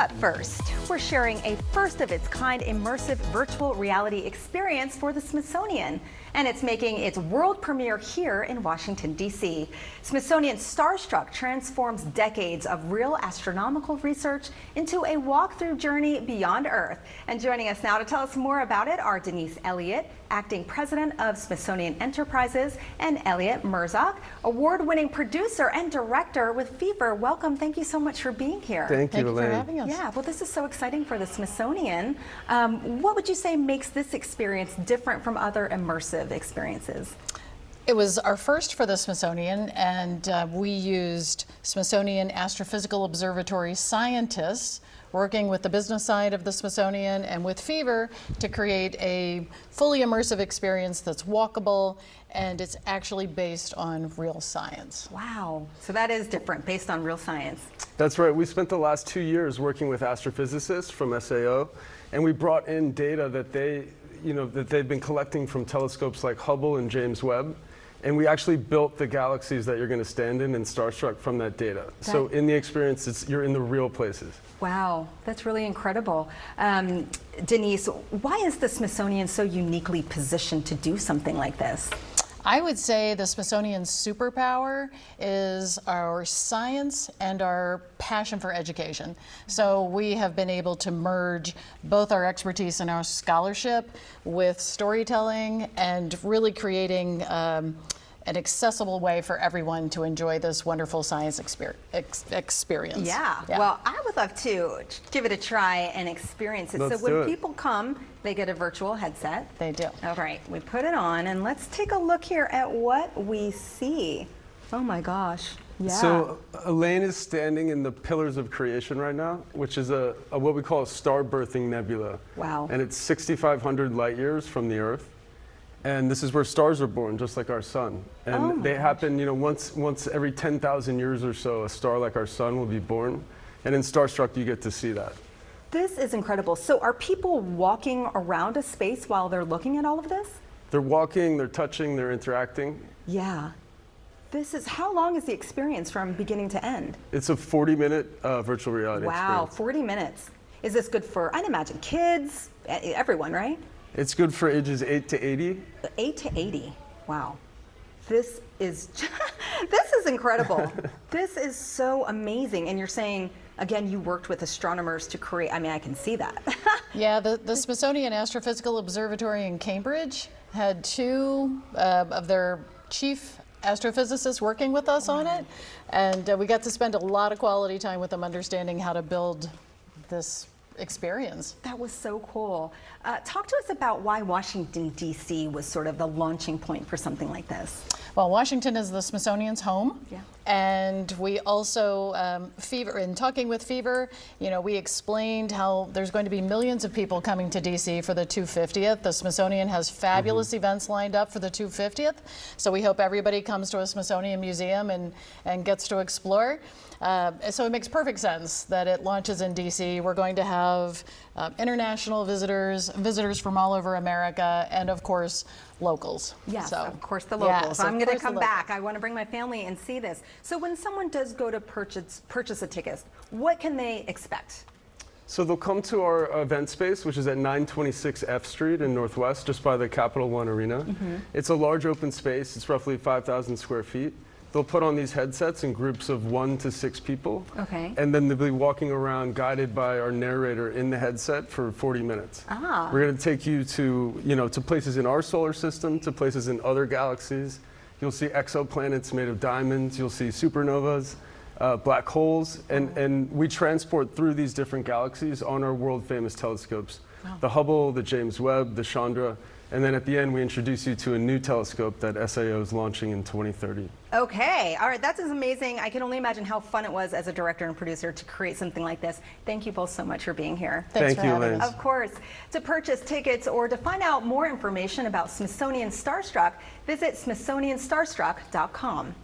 But first, we're sharing a first-of-its-kind immersive virtual reality experience for the Smithsonian, and it's making its world premiere here in Washington, D.C. Smithsonian Starstruck transforms decades of real astronomical research into a walkthrough journey beyond Earth. And joining us now to tell us more about it are Denise Elliott, acting president of Smithsonian Enterprises, and Elliott Mizroch, award-winning producer and director with Fever. Welcome. Thank you so much for being here. Thank you, Elaine. For having us. Yeah, well, this is so exciting for the Smithsonian. What would you say makes this experience different from other immersive experiences? It was our first for the Smithsonian, and we used Smithsonian Astrophysical Observatory scientists working with the business side of the Smithsonian and with Fever to create a fully immersive experience that's walkable, and it's actually based on real science. Wow, so that is different, based on real science. That's right. We spent the last 2 years working with astrophysicists from SAO, and we brought in data that they've been collecting from telescopes like Hubble and James Webb. And we actually built the galaxies that you're going to stand in Starstruck from that data. So in the experience, you're in the real places. Wow, that's really incredible. Denise, why is the Smithsonian so uniquely positioned to do something like this? I would say the Smithsonian's superpower is our science and our passion for education. So we have been able to merge both our expertise and our scholarship with storytelling and really creating an accessible way for everyone to enjoy this wonderful science experience. Yeah, well, I would love to give it a try and experience it. Let's so when do it. people come, they get a virtual headset. They do. All right, we put it on and let's take a look here at what we see. Oh my gosh, yeah. So Elaine is standing in the pillars of creation right now, which is a what we call a star birthing nebula. Wow. And it's 6,500 light years from the Earth. And this is where stars are born, just like our sun. And they happen, once every 10,000 years or so, a star like our sun will be born. And in Starstruck, you get to see that. This is incredible. So are people walking around a space while they're looking at all of this? They're walking, they're touching, they're interacting. Yeah. How long is the experience from beginning to end? It's a 40-minute virtual reality Wow, experience. 40 minutes. Is this good for, I'd imagine, kids, everyone, right? It's good for ages 8 to 80. 8 to 80. Wow. This is this is incredible. This is so amazing. And you're saying, again, you worked with astronomers to create, I mean, I can see that. Yeah, the Smithsonian Astrophysical Observatory in Cambridge had two of their chief astrophysicists working with us on it. And we got to spend a lot of quality time with them understanding how to build this experience. That was so cool. Talk to us about why Washington, D.C. was sort of the launching point for something like this. Well, Washington is the Smithsonian's home. Yeah. And we also, in talking with Fever, we explained how there's going to be millions of people coming to D.C. for the 250th. The Smithsonian has fabulous events lined up for the 250th. So we hope everybody comes to a Smithsonian museum and gets to explore. So it makes perfect sense that it launches in D.C. We're going to have international visitors from all over America, and of course, locals. Yes, so, of course the locals. Yes, I'm going to come back. I want to bring my family and see this. So when someone does go to purchase a ticket, what can they expect? So they'll come to our event space, which is at 926 F Street in Northwest, just by the Capital One Arena. It's a large open space. It's roughly 5,000 square feet. They'll put on these headsets in groups of 1 to 6 people. Okay. And then they'll be walking around guided by our narrator in the headset for 40 minutes. Ah. We're going to take you to, to places in our solar system, to places in other galaxies. You'll see exoplanets made of diamonds. You'll see supernovas, black holes. And we transport through these different galaxies on our world-famous telescopes. Wow. The Hubble, the James Webb, the Chandra. And then at the end, we introduce you to a new telescope that SAO is launching in 2030. Okay, all right, that's amazing. I can only imagine how fun it was as a director and producer to create something like this. Thank you both so much for being here. Thanks Thank for you, having Elaine. us. Of course. To purchase tickets or to find out more information about Smithsonian Starstruck, visit SmithsonianStarstruck.com.